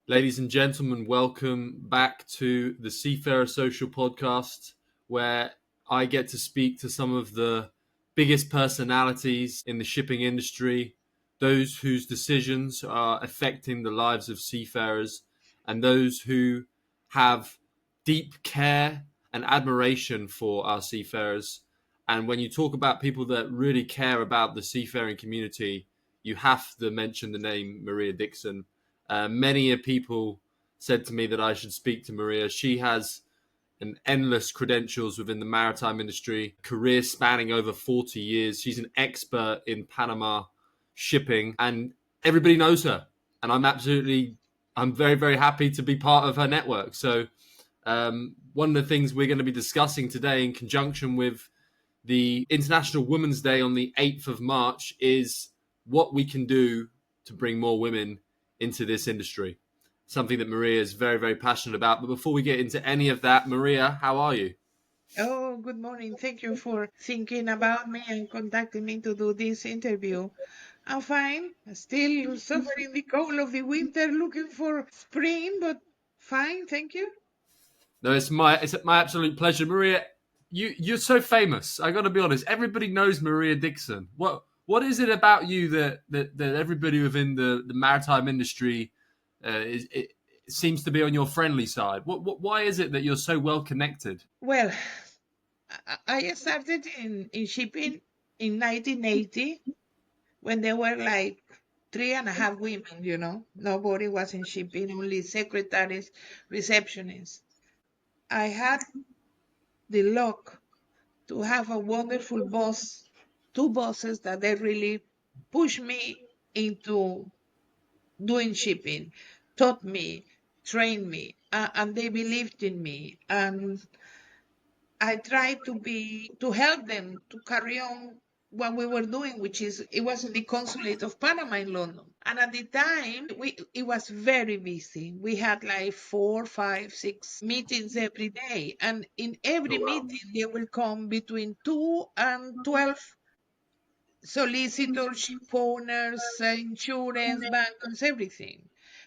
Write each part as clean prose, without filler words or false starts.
Ladies and gentlemen, welcome back to the Seafarer Social Podcast, where I get to speak to some of the biggest personalities in the shipping industry, those whose decisions are affecting the lives of seafarers, and those who have deep care and admiration for our seafarers. And when you talk about people that really care about the seafaring community, you have to mention the name Maria Dixon. Many people said to me that I should speak to Maria. She has an endless credentials within the maritime industry, career spanning over 40 years. She's an expert in Panama shipping, and everybody knows her. And I'm very, very happy to be part of her network. So one of the things we're going to be discussing today in conjunction with the International Women's Day on the 8th of March is what we can do to bring more women into this industry. Something that Maria is very, very passionate about. But before we get into any of that, Maria, how are you? Oh, good morning. Thank you for thinking about me and contacting me to do this interview. I'm fine. Still suffering the cold of the winter, looking for spring, but fine. Thank you. No, it's my absolute pleasure, Maria. You're so famous. I got to be honest. Everybody knows Maria Dixon. What is it about you that everybody within the maritime industry it seems to be on your friendly side? Why is it that you're so well connected? Well, I started in shipping in 1980 when there were like 3.5 women. Nobody was in shipping, only secretaries, receptionists. I had the luck to have a wonderful boss, two bosses that they really pushed me into doing shipping, taught me, trained me, and they believed in me. And I tried to help them to carry on what we were doing, which is it was in the consulate of Panama in London. And at the time, it was very busy. We had like 4, 5, 6 meetings every day, and in every meeting there will come between 2 and 12 solicitors, ship owners, insurance, bankers, everything.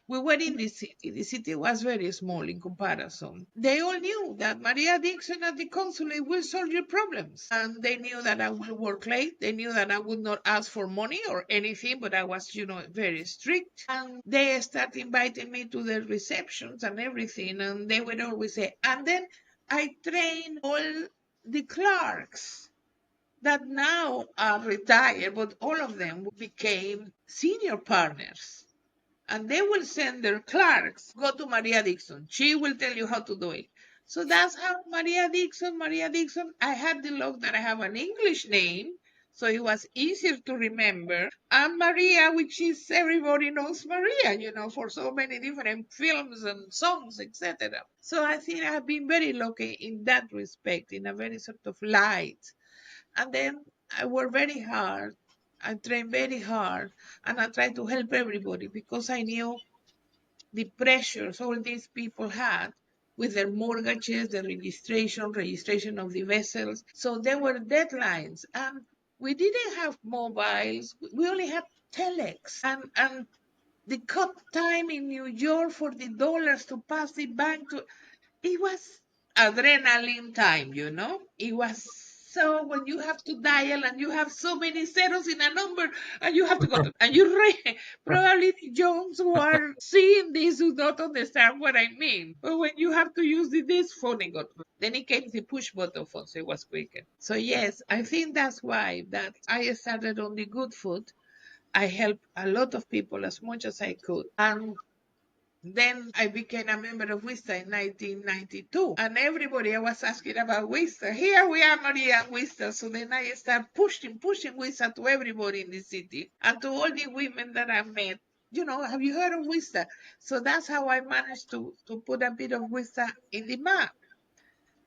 We were in the city. The city was very small in comparison. They all knew that Maria Dixon at the consulate will solve your problems. And they knew that I would work late. They knew that I would not ask for money or anything, but I was, very strict. And they started inviting me to their receptions and everything. And they would always say, and then I train all the clerks that now are retired, but all of them became senior partners. And they will send their clerks, go to Maria Dixon. She will tell you how to do it. So that's how Maria Dixon. I had the luck that I have an English name, so it was easier to remember. And Maria, which is everybody knows Maria, for so many different films and songs, etc. So I think I've been very lucky in that respect, in a very sort of light. And then I work very hard. I train very hard and I try to help everybody because I knew the pressures all these people had with their mortgages, the registration of the vessels. So there were deadlines and we didn't have mobiles. We only had telex and the cut time in New York for the dollars to pass the bank to it was adrenaline time. It was so when you have to dial and you have so many zeros in a number and you have to go to, and you probably the Jones who are seeing this do not understand what I mean. But when you have to use this phone, then it came the push button phone, so it was quicker. So yes, I think that's why that I started on the good foot. I helped a lot of people as much as I could. And then I became a member of WISTA in 1992, and everybody I was asking about WISTA. Here we are, Maria and WISTA. So then I started pushing WISTA to everybody in the city and to all the women that I met. Have you heard of WISTA? So that's how I managed to put a bit of WISTA in the map.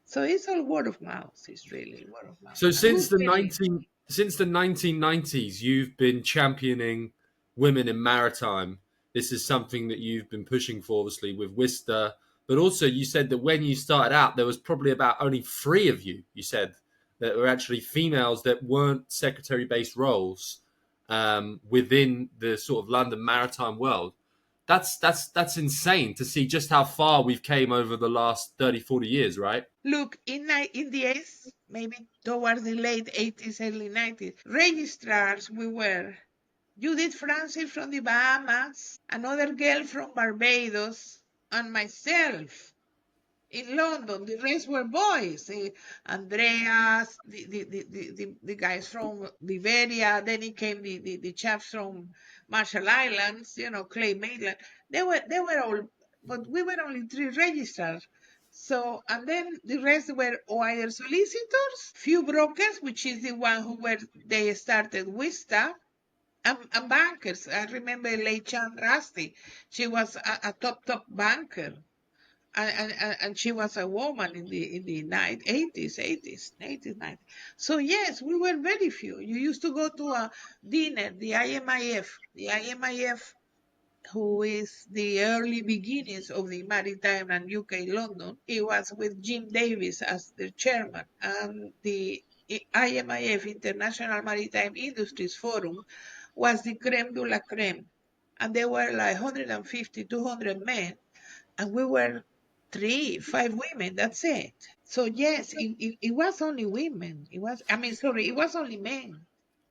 So it's all word of mouth. It's really word of mouth. So A good feeling. since the 1990s, you've been championing women in maritime. This is something that you've been pushing for, obviously, with Wista. But also, you said that when you started out, there was probably about only 3 of you. You said that were actually females that weren't secretary-based roles within the sort of London maritime world. That's insane to see just how far we've came over the last 30, 40 years, right? Look, in the 80s, maybe towards the late 80s, early 90s, registrars we were Judith Francis from the Bahamas, another girl from Barbados, and myself in London. The rest were boys. Andreas, the guys from Liberia. Then it came the chaps from Marshall Islands, Clay Maitland. They were all, but we were only three registrars. So, and then the rest were either solicitors, few brokers, which is the one who were, they started Wista, and bankers. I remember Lei Chan Rusty. She was a top banker, and she was a woman in the 80s, 90s. So yes, we were very few. You used to go to a dinner, the IMIF, who is the early beginnings of the maritime and UK London. It was with Jim Davis as the chairman, and the IMIF, International Maritime Industries Forum, was the creme de la creme. And there were like 150, 200 men, and we were three, five women. That's it. So yes, it was only women. It was only men.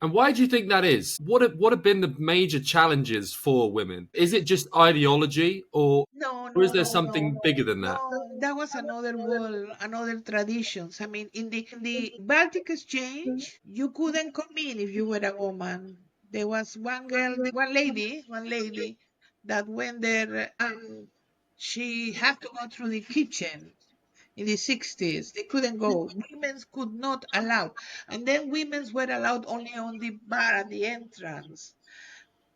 And why do you think that is? What have been the major challenges for women? Is it just ideology, No, or is no, there no, no, something bigger than that? no. That was another world, another traditions. In the Baltic Exchange, you couldn't come in if you were a woman. There was one girl, one lady that went there, and she had to go through the kitchen in the 60s. They couldn't go. Women's could not allow. And then women's were allowed only on the bar at the entrance.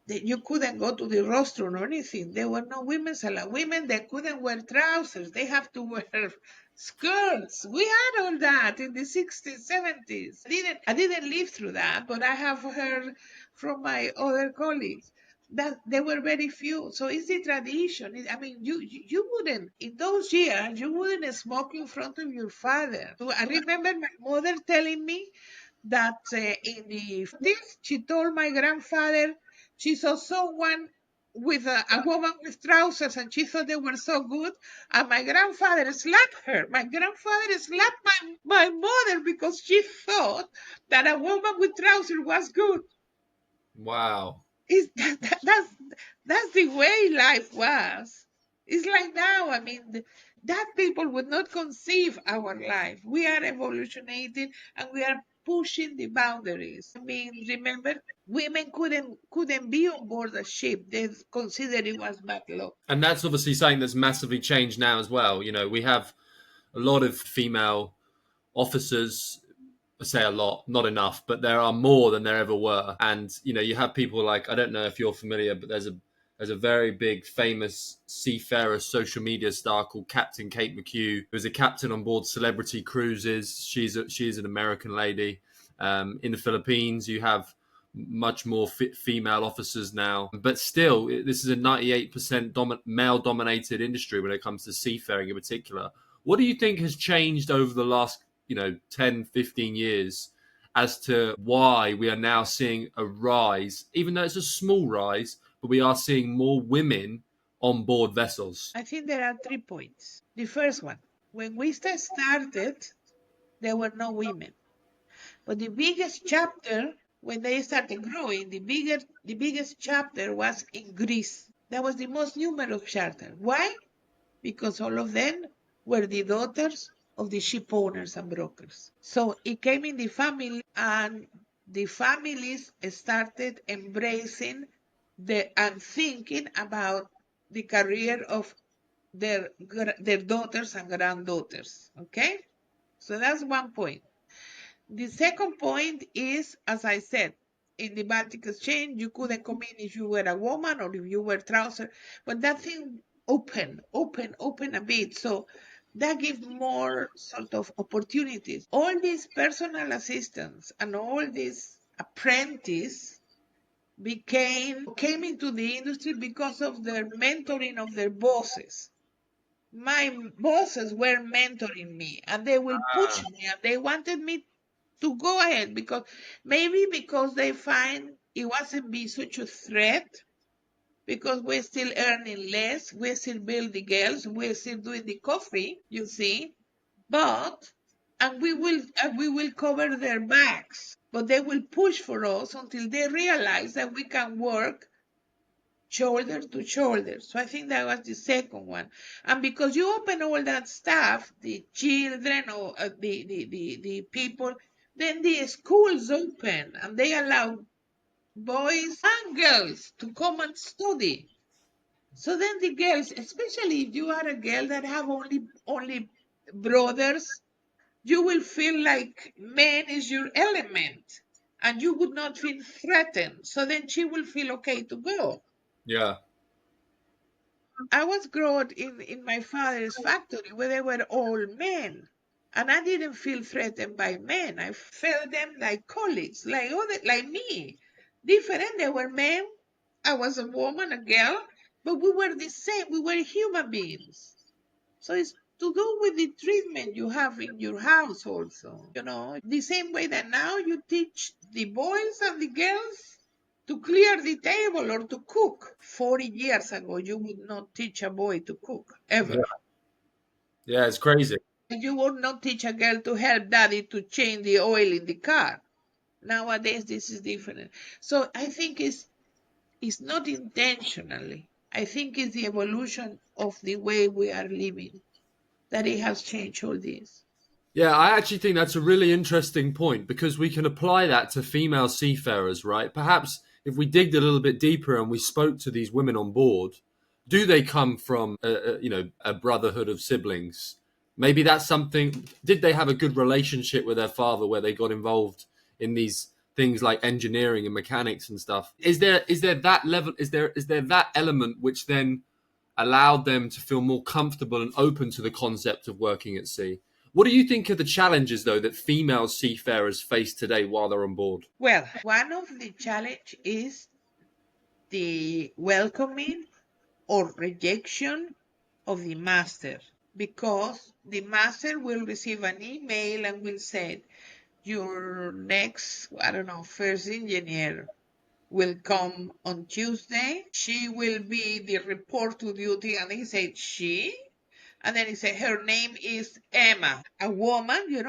You couldn't go to the rostrum or anything. There were no women's allowed. Women, they couldn't wear trousers. They have to wear skirts. We had all that in the 60s, 70s. I didn't live through that, but I have heard from my other colleagues that there were very few. So it's the tradition. You wouldn't, in those years, you wouldn't smoke in front of your father. So I remember my mother telling me that in the 40s, she told my grandfather she saw someone with a woman with trousers, and she thought they were so good. And my grandfather slapped her. My grandfather slapped my mother because she thought that a woman with trousers was good. Wow. Is that's the way life was. It's like now. That people would not conceive our life. We are evolutionating and we are pushing the boundaries. Remember, women couldn't be on board a ship. They considered it was bad luck. And that's obviously something that's massively changed now as well. We have a lot of female officers. I say a lot, not enough, but there are more than there ever were. And you have people like, I don't know if you're familiar, but there's a very big famous seafarer social media star called Captain Kate McHugh, who's a captain on board celebrity cruises. She's an American lady. In the Philippines, you have much more female officers now, but still, this is a 98% male-dominated industry when it comes to seafaring in particular. What do you think has changed over the last 10, 15 years as to why we are now seeing a rise, even though it's a small rise, but we are seeing more women on board vessels? I think there are 3 points. The first one, when we started, there were no women. But the biggest chapter, when they started growing, the biggest chapter was in Greece. That was the most numerous chapter. Why? Because all of them were the daughters of the ship owners and brokers. So it came in the family, and the families started embracing and thinking about the career of their daughters and granddaughters. Okay? So that's one point. The second point is, as I said, in the Baltic Exchange, you couldn't come in if you were a woman or if you were trouser, but that thing open a bit. So that gives more sort of opportunities. All these personal assistants and all these apprentices came into the industry because of their mentoring of their bosses. My bosses were mentoring me, and they will push me, and they wanted me to go ahead because they find it wasn't be such a threat because we're still earning less, we're still building the girls, we're still doing the coffee, you see, but and we will cover their backs, but they will push for us until they realize that we can work shoulder to shoulder. So I think that was the second one. And because you open all that stuff, the children or the people, then the schools open and they allow boys and girls to come and study. So then the girls, especially if you are a girl that have only brothers, you will feel like man is your element and you would not feel threatened. So then she will feel okay to go. Yeah. I was growing in my father's factory where they were all men. And I didn't feel threatened by men. I felt them like colleagues, like me. Different. They were men. I was a woman, a girl, but we were the same. We were human beings. So it's to do with the treatment you have in your house also. The same way that now you teach the boys and the girls to clear the table or to cook. 40 years ago, you would not teach a boy to cook, Yeah. ever. Yeah, it's crazy. You would not teach a girl to help daddy to change the oil in the car. Nowadays, this is different. So I think it's not intentionally. I think it's the evolution of the way we are living that it has changed all this. Yeah, I actually think that's a really interesting point because we can apply that to female seafarers, right? Perhaps if we digged a little bit deeper and we spoke to these women on board, do they come from a brotherhood of siblings? Maybe that's something. Did they have a good relationship with their father where they got involved in these things like engineering and mechanics and stuff? Is there that level? Is there that element which then allowed them to feel more comfortable and open to the concept of working at sea? What do you think are the challenges, though, that female seafarers face today while they're on board? Well, one of the challenge is the welcoming or rejection of the master, because the master will receive an email and will say, your next, I don't know, first engineer will come on Tuesday. She will be the report to duty. And he said, she? And then he said, her name is Emma, a woman.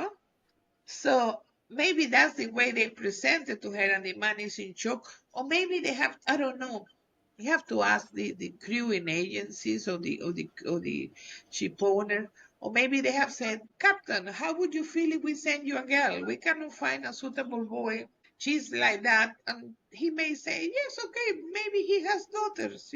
So maybe that's the way they present it to her, and the man is in shock. Or maybe they have, I don't know. You have to ask the crewing agencies or the ship owner. Or maybe they have said, Captain, how would you feel if we send you a girl? We cannot find a suitable boy. She's like that. And he may say, yes, okay, maybe he has daughters.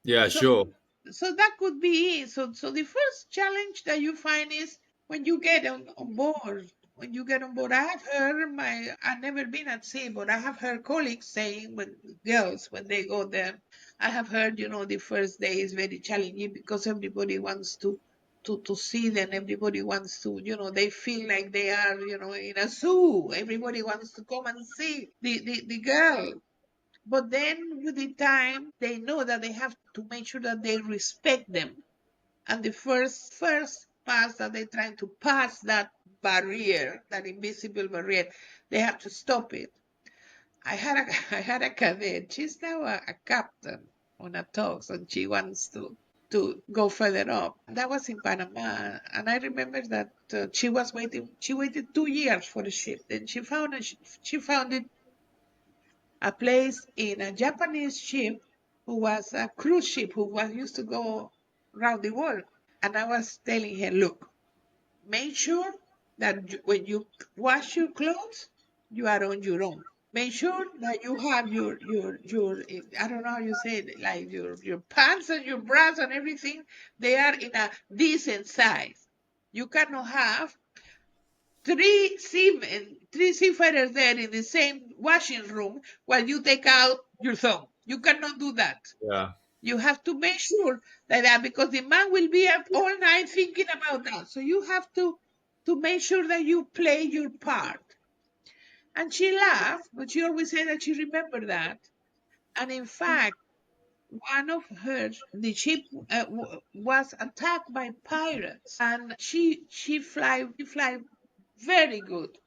Yeah, So sure. so that could be it. So the first challenge that you find is when you get on board. When you get on board, I have heard I've never been at sea, but I have heard colleagues saying when girls when they go there, I have heard the first day is very challenging because everybody wants to see them. Everybody wants to they feel like they are in a zoo. Everybody wants to come and see the girl. But then with the time, they know that they have to make sure that they respect them. And the first pass that they're trying to pass that barrier, that invisible barrier, they have to stop it. I had a I had a cadet. She's now a captain on a tug, and she wants to go further up. That was in Panama, and I remember that she was waiting. She waited 2 years for the ship. Then she found it a place in a Japanese ship who was a cruise ship who was used to go around the world. And I was telling her, look, make sure that when you wash your clothes, you are on your own. Make sure that you have your I don't know how you say it, like your pants and your bras and everything, they are in a decent size. You cannot have three seafarers there in the same washing room while you take out your thumb. You cannot do that. Yeah. You have to make sure that because the man will be up all night thinking about that. So you have to make sure that you play your part. And she laughed, but she always said that she remembered that. And in fact, one of the ship was attacked by pirates, and she fly very good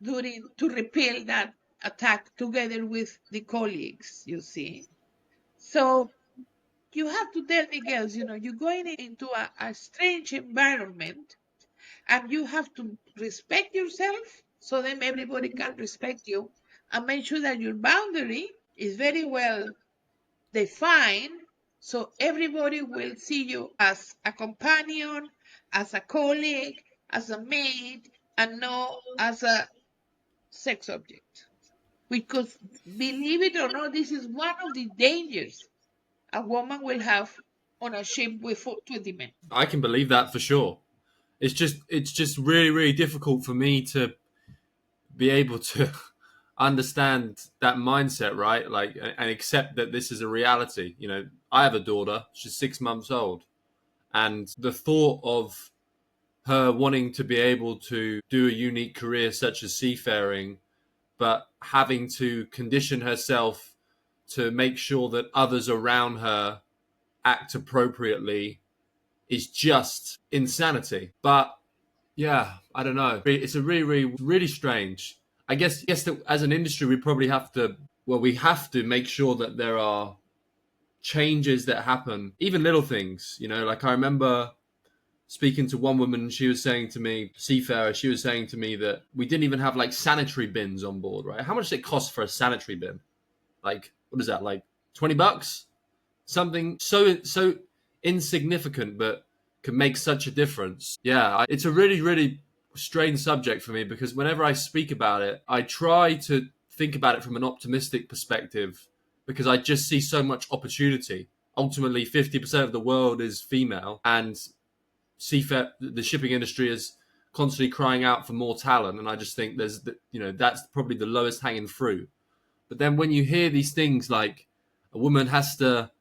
during to repel that attack together with the colleagues. You see, so you have to tell the girls, you're going into a strange environment and you have to respect yourself so then everybody can respect you, and make sure that your boundary is very well defined so everybody will see you as a companion, as a colleague, as a mate, and not as a sex object. Because believe it or not, this is one of the dangers a woman will have on a ship with 20 men. I can believe that for sure. It's just really, really difficult for me to be able to understand that mindset, right? Like, and accept that this is a reality. I have a daughter, she's 6 months old, and the thought of her wanting to be able to do a unique career such as seafaring, but having to condition herself to make sure that others around her act appropriately is just insanity. But yeah, I don't know. It's a really, really, really strange. I guess that as an industry, we have to make sure that there are changes that happen, even little things. Like I remember speaking to one woman, she was saying to me, seafarer, she was saying to me that we didn't even have like sanitary bins on board, right? How much does it cost for a sanitary bin? Like, what is that? Like $20? Something so insignificant, but can make such a difference. Yeah, it's a really, really strange subject for me because whenever I speak about it, I try to think about it from an optimistic perspective because I just see so much opportunity. Ultimately, 50% of the world is female, and the shipping industry is constantly crying out for more talent. And I just think that's probably the lowest hanging fruit. But then when you hear these things like a woman has to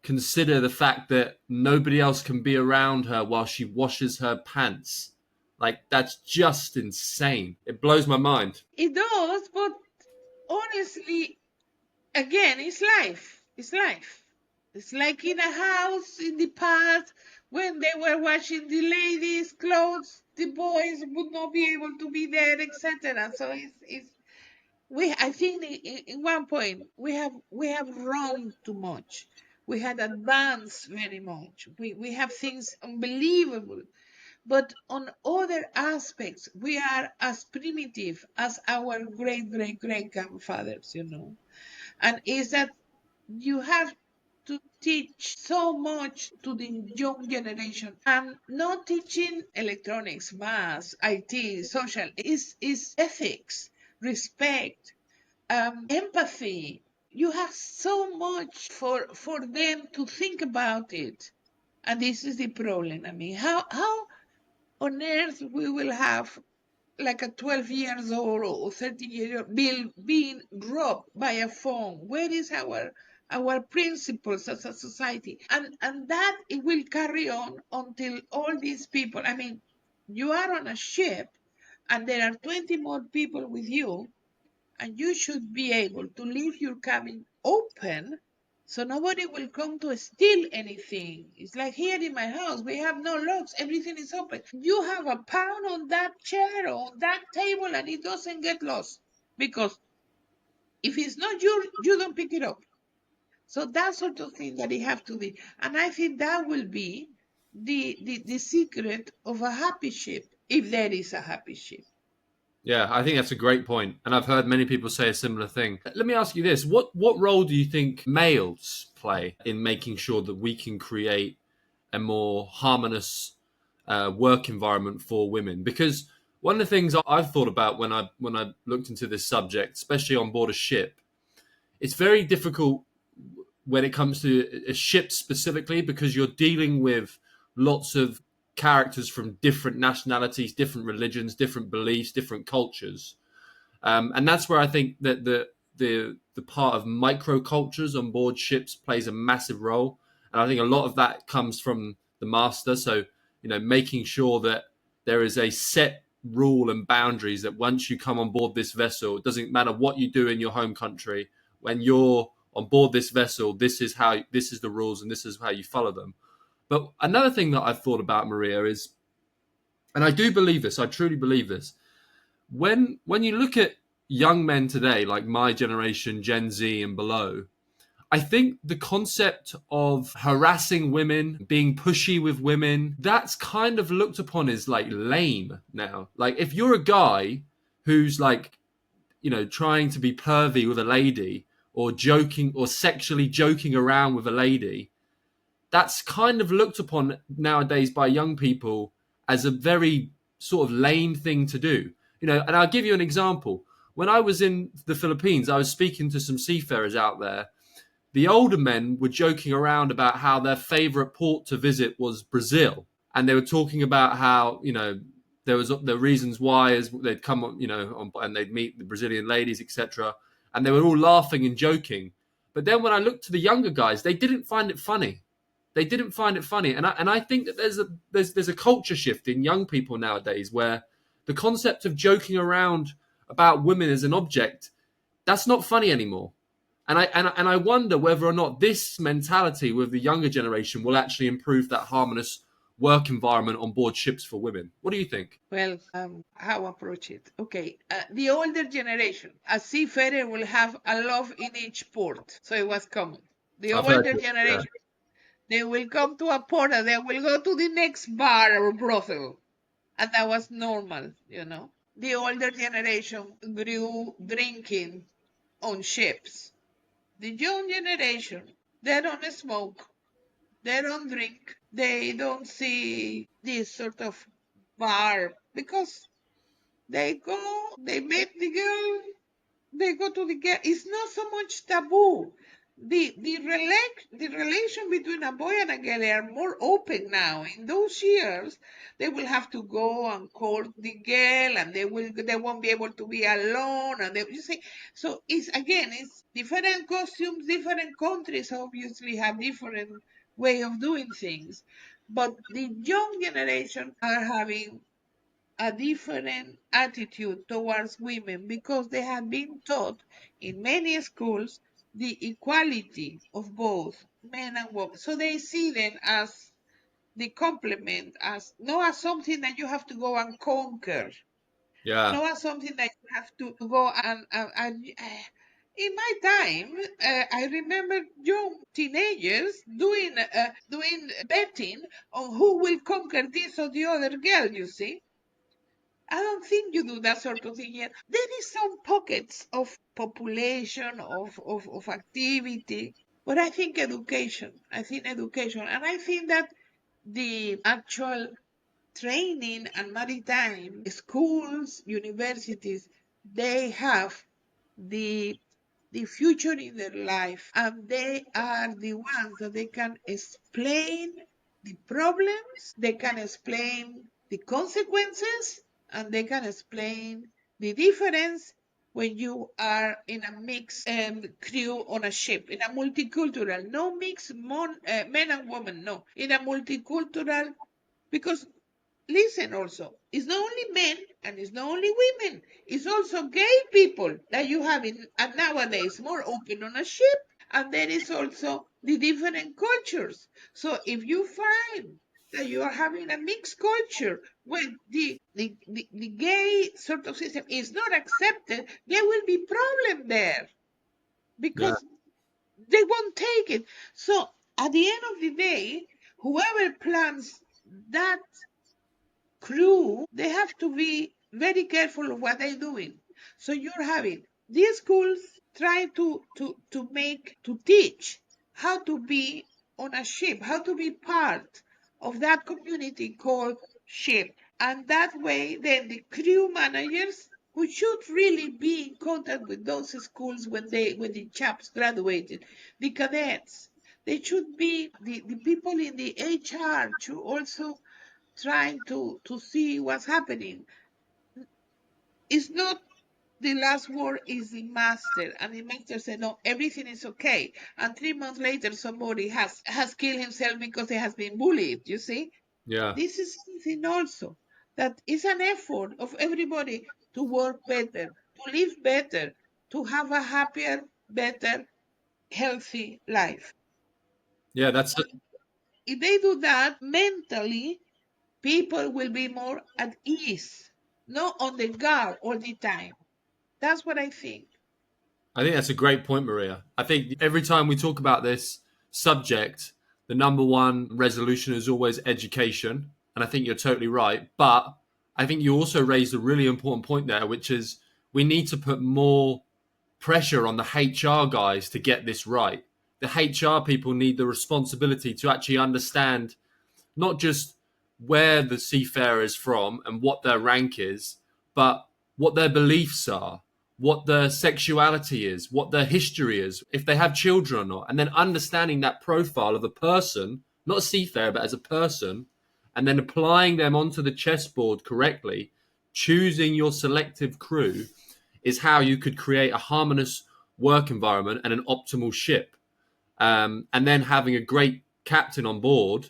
consider the fact that nobody else can be around her while she washes her pants, like that's just insane. It blows my mind. It does, but honestly, again, it's life. It's life. It's like in a house in the past when they were washing the ladies' clothes, the boys would not be able to be there, etc. So it's I think in one point we have run too much. We had advanced very much. We have things unbelievable. But on other aspects, we are as primitive as our great great great grandfathers. And is that you have to teach so much to the young generation, and not teaching electronics, math, IT, social is ethics, respect, empathy. You have so much for them to think about it, and this is the problem. I mean, how on earth we will have like a 12 years old or 13 years old being robbed by a phone? Where is our principles as a society? And that it will carry on until all these people, I mean, you are on a ship and there are 20 more people with you, and you should be able to leave your cabin open so nobody will come to steal anything. It's like here in my house, we have no locks, everything is open. You have a pound on that chair or on that table and it doesn't get lost, because if it's not you don't pick it up. So that sort of thing that you have to be. And I think that will be the secret of a happy ship, if there is a happy ship. Yeah, I think that's a great point, and I've heard many people say a similar thing. Let me ask you this: what role do you think males play in making sure that we can create a more harmonious work environment for women? Because one of the things I've thought about when I looked into this subject, especially on board a ship, it's very difficult when it comes to a ship specifically because you're dealing with lots of characters from different nationalities, different religions, different beliefs, different cultures, and that's where I think that the part of microcultures on board ships plays a massive role. And I think a lot of that comes from the master. So making sure that there is a set rule and boundaries that once you come on board this vessel, it doesn't matter what you do in your home country. When you're on board this vessel, this is the rules and this is how you follow them. But another thing that I've thought about, Maria, is, and I do believe this, I truly believe this, when you look at young men today, like my generation, Gen Z and below, I think the concept of harassing women, being pushy with women, that's kind of looked upon as like lame now. Like if you're a guy who's like, trying to be pervy with a lady or joking or sexually joking around with a lady, that's kind of looked upon nowadays by young people as a very sort of lame thing to do. And I'll give you an example. When I was in the Philippines, I was speaking to some seafarers out there. The older men were joking around about how their favorite port to visit was Brazil. And they were talking about how, there was the reasons why is they'd come on, and they'd meet the Brazilian ladies, etc. And they were all laughing and joking. But then when I looked to the younger guys, they didn't find it funny. They didn't find it funny, and I think that there's a culture shift in young people nowadays where the concept of joking around about women as an object, that's not funny anymore. And I wonder whether or not this mentality with the younger generation will actually improve that harmonious work environment on board ships for women. What do you think? Well, how approach it? Okay, the older generation, a seafarer will have a love in each port, so it was common. The I've heard older this. Yeah. generation, they will come to a port and they will go to the next bar or brothel, and that was normal. The older generation grew drinking on ships. The young generation, they don't smoke, they don't drink, they don't see this sort of bar because they meet the girl, they go to the girl. It's not so much taboo. The relation between a boy and a girl are more open now. In those years, they will have to go and court the girl, and they won't be able to be alone. And you see, so it's different costumes, different countries obviously have different way of doing things, but the young generation are having a different attitude towards women because they have been taught in many schools the equality of both men and women. So they see them as the complement, as not as something that you have to go and conquer, Yeah. not as something that you have to go in my time, I remember young teenagers doing betting on who will conquer this or the other girl. You see, I don't think you do that sort of thing yet. There is some pockets of population, of activity, but I think education. I think education. And I think that the actual training and maritime schools, universities, they have the the future in their life, and they are the ones that they can explain the problems, they can explain the consequences, and they can explain the difference when you are in a mixed crew on a ship, in a multicultural, no mixed men and women, no, in a multicultural, because listen also, it's not only men and it's not only women, it's also gay people that you have in and nowadays more open on a ship, and there is also the different cultures. So if you find that you are having a mixed culture when the gay sort of system is not accepted, there will be problem there Yeah. because they won't take it. So at the end of the day, whoever plans that crew, they have to be very careful of what they're doing. So you're having these schools try to teach how to be on a ship, how to be part of that community called ship. And that way, then the crew managers who should really be in contact with those schools when the chaps graduated, the cadets, they should be the people in the HR to also trying to see what's happening. It's not the last word is the master, and the master said no, everything is okay. And 3 months later, somebody has killed himself because he has been bullied. You see, Yeah. this is something also that is an effort of everybody to work better, to live better, to have a happier, better, healthy life. Yeah. That's If they do that mentally, people will be more at ease, not on the guard all the time. That's what I think. I think that's a great point, Maria. I think every time we talk about this subject, the number one resolution is always education. And I think you're totally right. But I think you also raised a really important point there, which is we need to put more pressure on the HR guys to get this right. The HR people need the responsibility to actually understand not just where the seafarer is from and what their rank is, but what their beliefs are, what their sexuality is, what their history is, if they have children or not, and then understanding that profile of the person, not a seafarer, but as a person, and then applying them onto the chessboard correctly, choosing your selective crew is how you could create a harmonious work environment and an optimal ship. And then having a great captain on board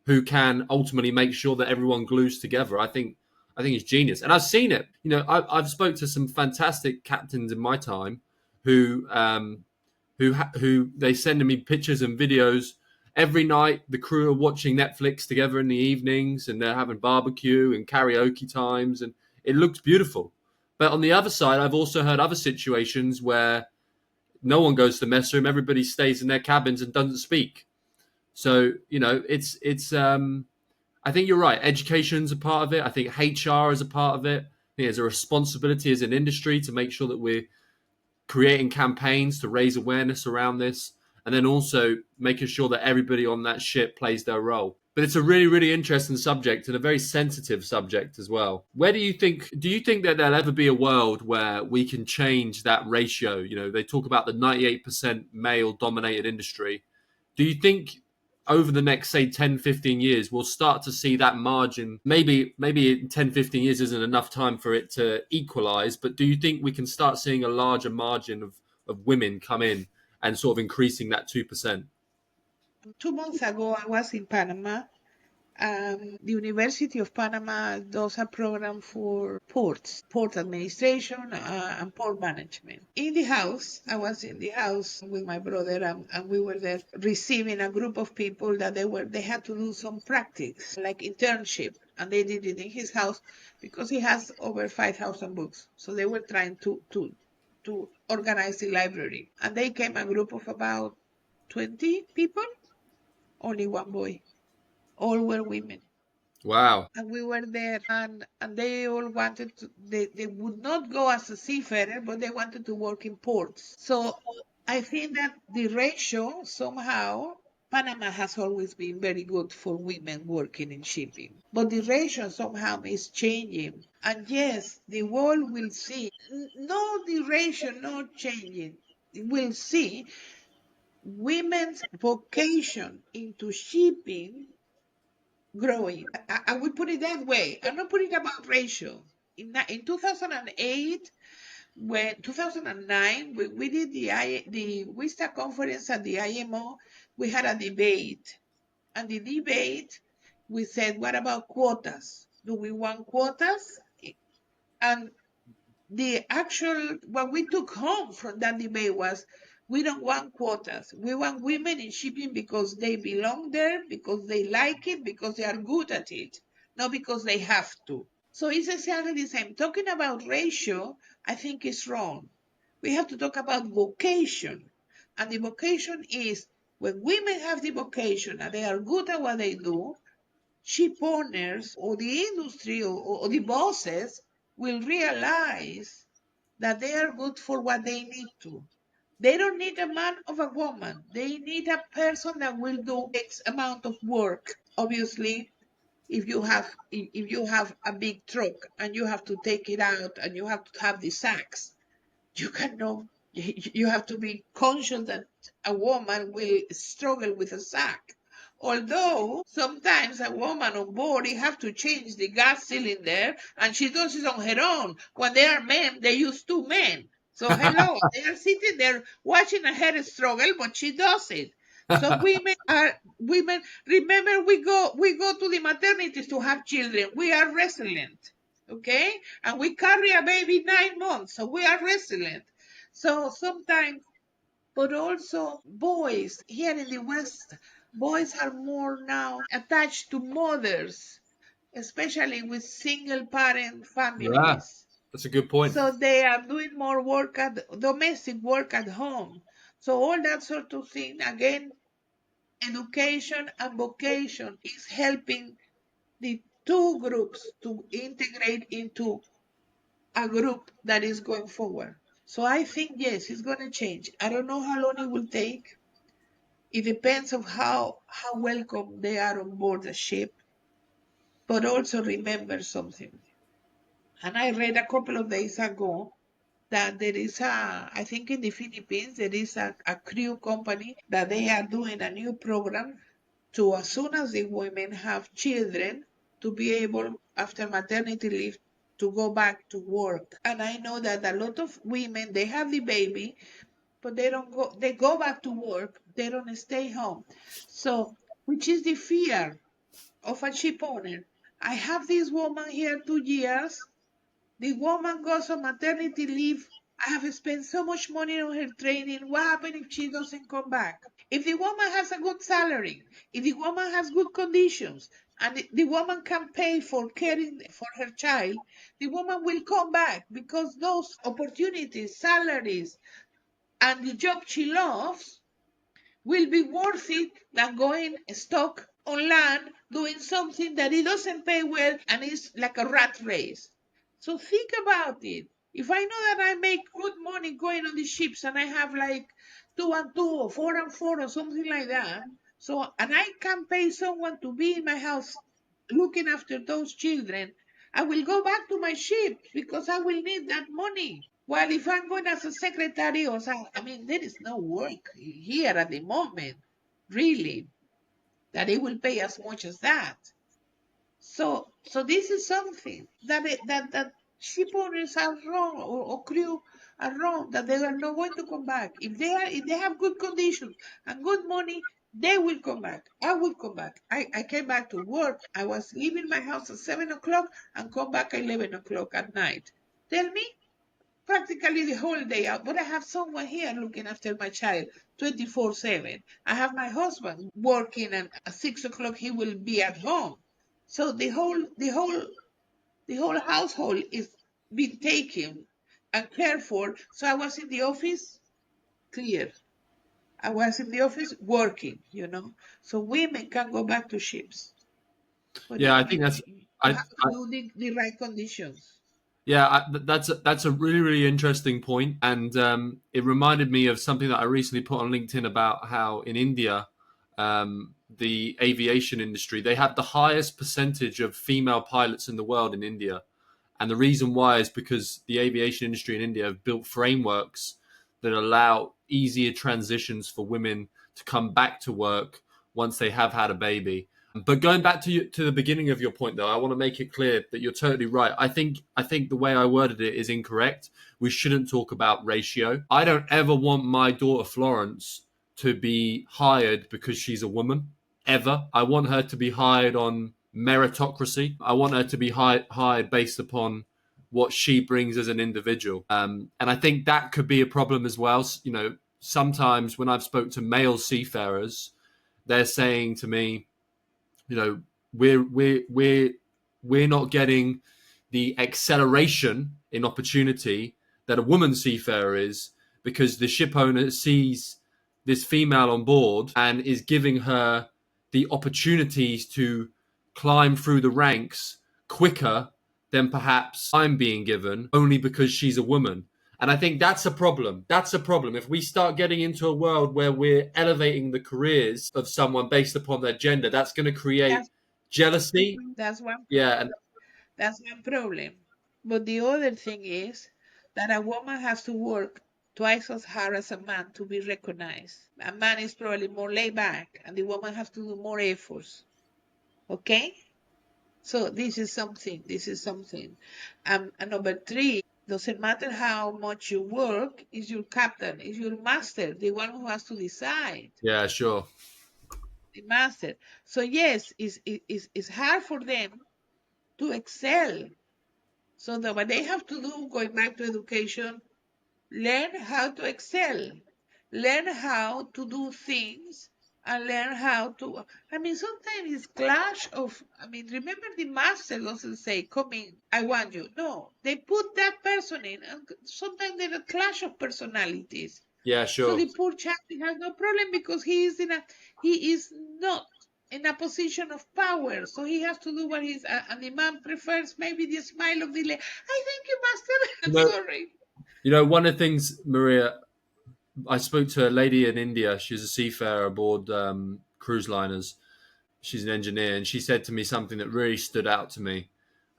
who can ultimately make sure that everyone glues together. I think it's genius, and I've seen it. You know, I've spoke to some fantastic captains in my time who they send me pictures and videos every night. The crew are watching Netflix together in the evenings, and they're having barbecue and karaoke times, and it looks beautiful. But on the other side, I've also heard other situations where no one goes to the mess room. Everybody stays in their cabins and doesn't speak. So, you know, it's I think you're right. Education's a part of it. I think HR is a part of it. I think there's a responsibility as an industry to make sure that we're creating campaigns to raise awareness around this, and then also making sure that everybody on that ship plays their role. But it's a really, really interesting subject and a very sensitive subject as well. Do you think that there'll ever be a world where we can change that ratio? You know, they talk about the 98% male dominated industry. Do you think over the next, say, 10, 15 years, we'll start to see that margin? Maybe 10, 15 years isn't enough time for it to equalize, but do you think we can start seeing a larger margin of women come in and sort of increasing that 2%? 2 months ago, I was in Panama. The University of Panama does a program for ports, port administration, and port management. In the house, I was in the house with my brother, and we were there receiving a group of people that they had to do some practice, like internship, and they did it in his house because he has over 5,000 books. So they were trying to organize the library, and they came a group of about 20 people, only one boy. All were women. Wow. And we were there, and they all wanted to, they would not go as a seafarer, but they wanted to work in ports. So I think that the ratio somehow, Panama has always been very good for women working in shipping, but the ratio somehow is changing. And yes, the world will see, no, the ratio not changing. We'll see women's vocation into shipping growing. I would put it that way. I'm not putting it about ratio. In 2008, when 2009, when we did the WISTA conference at the IMO, we had a debate. And the debate, we said, what about quotas? Do we want quotas? And the actual, what we took home from that debate was, we don't want quotas. We want women in shipping because they belong there, because they like it, because they are good at it, not because they have to. So it's exactly the same. Talking about ratio, I think is wrong. We have to talk about vocation. And the vocation is, when women have the vocation and they are good at what they do, ship owners or the industry or the bosses will realize that they are good for what they need to. They don't need a man or a woman. They need a person that will do X amount of work. Obviously, if you have a big truck and you have to take it out and you have to have the sacks, you cannot. You have to be conscious that a woman will struggle with a sack. Although sometimes a woman on board you have to change the gas cylinder and she does it on her own. When they are men, they use two men. So hello, they are sitting there watching her struggle, but she does it. So women are women. Remember, we go to the maternities to have children. We are resilient, okay, and we carry a baby 9 months, so we are resilient. So sometimes, but also boys here in the West, boys are more now attached to mothers, especially with single parent Yeah. families. That's a good point. So they are doing more work at domestic work at home. So all that sort of thing, again, education and vocation is helping the two groups to integrate into a group that is going forward. So I think yes, it's going to change. I don't know how long it will take. It depends on how welcome they are on board the ship. But also remember something. And I read a couple of days ago that there is I think in the Philippines, there is a crew company that they are doing a new program to, as soon as the women have children, to be able, after maternity leave, to go back to work. And I know that a lot of women, they have the baby, but they don't go, they go back to work, they don't stay home. So, which is the fear of a ship owner. I have this woman here 2 years. The woman goes on maternity leave. I have spent so much money on her training. What happens if she doesn't come back? If the woman has a good salary, if the woman has good conditions, and the woman can pay for caring for her child, the woman will come back because those opportunities, salaries, and the job she loves will be worth it than going stuck on land doing something that it doesn't pay well and is like a rat race. So think about it. If I know that I make good money going on the ships and I have like 2 and 2 or 4 and 4 or something like that, so and I can pay someone to be in my house looking after those children, I will go back to my ship because I will need that money. Well, if I'm going as a secretary or something, I mean, there is no work here at the moment, really, that it will pay as much as that. So this is something that that ship owners are wrong, or crew are wrong, that they are not going to come back. If they have good conditions and good money, they will come back. I will come back. I came back to work. I was leaving my house at 7 o'clock and come back at 11 o'clock at night. Tell me, practically the whole day out. But I have someone here looking after my child 24/7. I have my husband working, and at 6 o'clock he will be at home. So the whole household is being taken and cared for. So I was in the office, clear. I was in the office working. So women can go back to ships, but Yeah, you I you, think that's you I, have to do the right conditions. Yeah, that's a really really interesting point, and it reminded me of something that I recently put on LinkedIn about how in India, the aviation industry, they have the highest percentage of female pilots in the world in India, and the reason why is because the aviation industry in India have built frameworks that allow easier transitions for women to come back to work once they have had a baby. But going back to the beginning of your point, though, I want to make it clear that you're totally right. I think the way I worded it is incorrect. We shouldn't talk about ratio. I don't ever want my daughter Florence to be hired because she's a woman. Ever. I want her to be hired on meritocracy. I want her to be hired based upon what she brings as an individual. And I think that could be a problem as well. Sometimes when I've spoke to male seafarers, they're saying to me, you know, we're not getting the acceleration in opportunity that a woman seafarer is, because the ship owner sees this female on board and is giving her the opportunities to climb through the ranks quicker than perhaps I'm being given, only because she's a woman. And I think that's a problem. That's a problem. If we start getting into a world where we're elevating the careers of someone based upon their gender, that's going to create That's jealousy. that's one Yeah, and that's one problem. But the other thing is that a woman has to work twice as hard as a man to be recognized. A man is probably more laid back, and the woman has to do more efforts. Okay? So this is something. This is something. And number three, doesn't matter how much you work, is your captain, is your master, the one who has to decide. yeah, sure. The master. So yes, it's hard for them to excel. So that what they have to do, going back to education, learn how to excel, learn how to do things and learn how to. I mean, sometimes it's clash of. I mean, remember the master doesn't say, "Come in, I want you." No, they put that person in, and sometimes there's a clash of personalities. Yeah, So sure. the poor Charlie has no problem because he is not in a position of power. So he has to do what and the man prefers maybe the smile of the lady. I thank you, master. You I'm know, sorry. one of the things, Maria, I spoke to a lady in India. She's a seafarer aboard cruise liners. She's an engineer, and she said to me something that really stood out to me.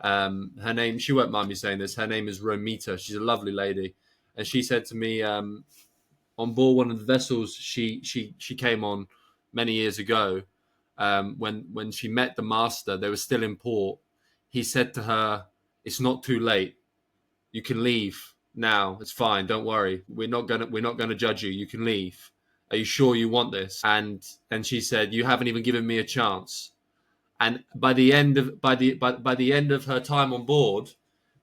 Her name, she won't mind me saying this. Her name is Romita. She's a lovely lady, and she said to me, on board one of the vessels she came on many years ago, when she met the master, they were still in port. He said to her, "It's not too late. You can leave now. It's fine. Don't worry. We're not gonna judge you. You can leave. Are you sure you want this?" And she said, "You haven't even given me a chance." And by the end of her time on board,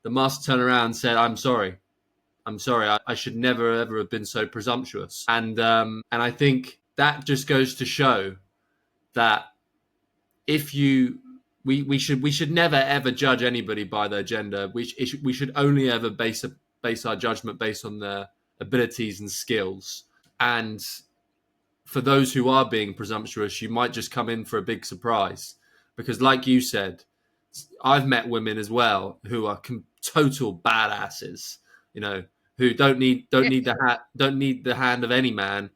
the master turned around and said, "I'm sorry. I'm sorry. I should never ever have been so presumptuous." And I think that just goes to show that if you we should never ever judge anybody by their gender. We should only ever base our judgment based on their abilities and skills. And for those who are being presumptuous, you might just come in for a big surprise, because, like you said, I've met women as well who are total badasses. You know, who don't need the hand of any man.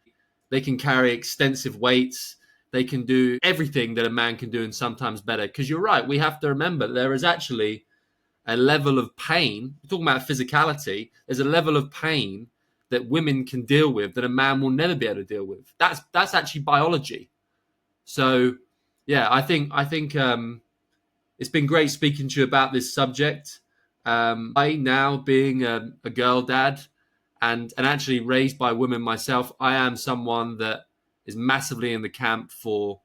They can carry extensive weights. They can do everything that a man can do, and sometimes better. Because you're right, we have to remember there is actually a level of pain. We're talking about physicality. There's a level of pain that women can deal with that a man will never be able to deal with. That's actually biology. So, yeah, I think it's been great speaking to you about this subject. I now being a girl dad and actually raised by women myself, I am someone that is massively in the camp for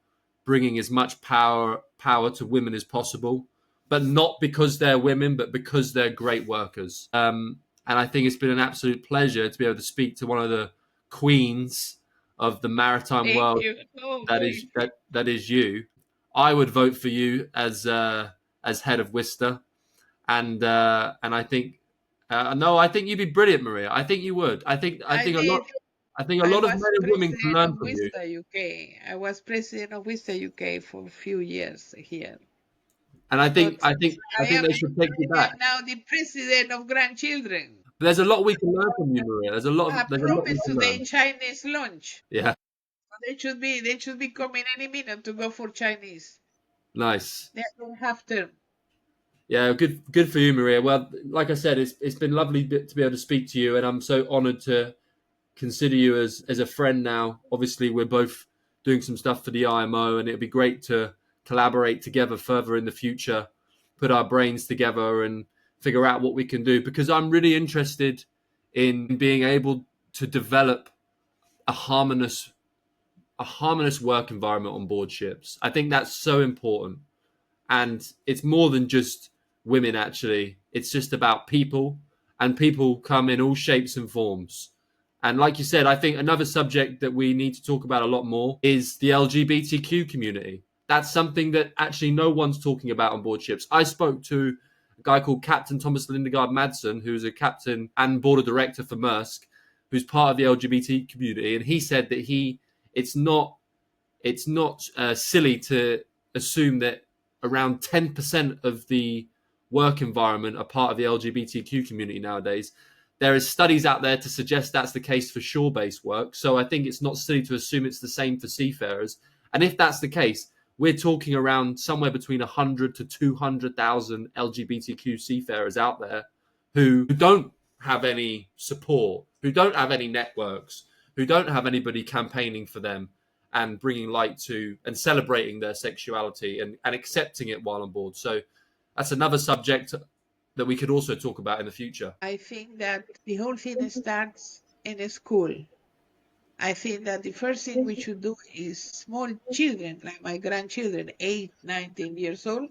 bringing as much power to women as possible, but not because they're women, but because they're great workers. And I think it's been an absolute pleasure to be able to speak to one of the queens of the maritime Thank world. you. No, That is you. I would vote for you as head of Worcester, and I think no, I think you'd be brilliant, Maria. I think you would. I I think a did. lot. I think a I lot of was men and women can president learn of from you. Vista UK. I was president of Vista UK for a few years here. And I think But I think I think they should take you I back. am now the president of grandchildren. But there's a lot we can learn from you, Maria. I There's a lot we promised can today learn. Chinese lunch. Yeah, They should be coming any minute to go for Chinese. nice. They don't have to. Yeah, good for you, Maria. Well, like I said, it's been lovely to be able to speak to you, and I'm so honoured to consider you as a friend now. Obviously, we're both doing some stuff for the IMO, and it'd be great to collaborate together further in the future, put our brains together and figure out what we can do. Because I'm really interested in being able to develop a harmonious work environment on board ships. I think that's so important, and it's more than just women. Actually, it's just about people, and people come in all shapes and forms. And like you said, I think another subject that we need to talk about a lot more is the LGBTQ community. That's something that actually no one's talking about on board ships. I spoke to a guy called Captain Thomas Lindegaard Madsen, who's a captain and board of director for Maersk, who's part of the LGBT community, and he said that it's not silly to assume that around 10% of the work environment are part of the LGBTQ community nowadays. There is studies out there to suggest that's the case for shore-based work. So I think it's not silly to assume it's the same for seafarers. And if that's the case, we're talking around somewhere between 100 to 200,000 LGBTQ seafarers out there who don't have any support, who don't have any networks, who don't have anybody campaigning for them and bringing light to and celebrating their sexuality and accepting it while on board. So that's another subject that we could also talk about in the future. I think that the whole thing starts in a school. I think that the first thing we should do is small children, like my grandchildren, 8, 19 years old,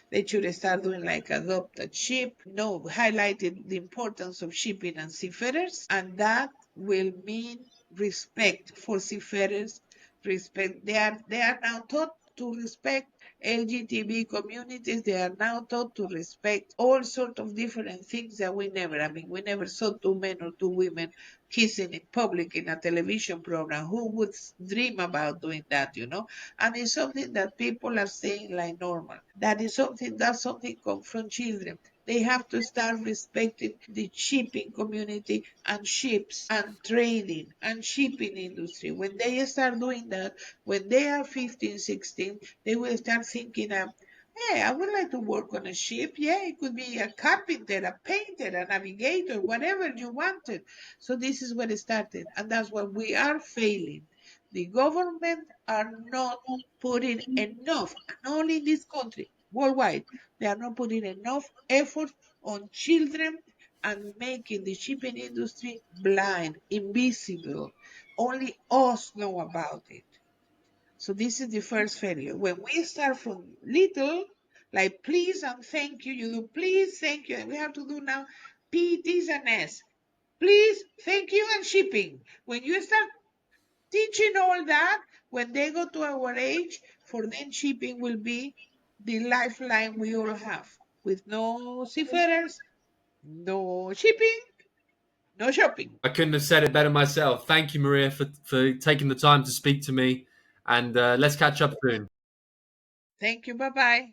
they should start doing like adopted ship, highlighting the importance of shipping and seafarers, and that will mean respect for seafarers, respect. They are now taught to respect LGTB communities. They are now taught to respect all sorts of different things that we never saw two men or two women kissing in public in a television program. Who would dream about doing that? And it's something that people are saying like normal. That's something come from children. They have to start respecting the shipping community and ships and trading and shipping industry. When they start doing that, when they are 15, 16, they will start thinking of, hey, I would like to work on a ship. Yeah, it could be a carpenter, a painter, a navigator, whatever you wanted. So this is where it started. And that's why we are failing. The government are not putting enough, and only in this country, worldwide, they are not putting enough effort on children and making the shipping industry blind, invisible. Only us know about it. So this is the first failure. When we start from little, like please and thank you, you do please, thank you, and we have to do now P, T's, and S. Please, thank you, and shipping. When you start teaching all that, when they go to our age, for them shipping will be the lifeline we all have. With no seafarers, no shipping, no shopping. I couldn't have said it better myself. Thank you, Maria, for taking the time to speak to me. And let's catch up soon. Thank you. Bye bye.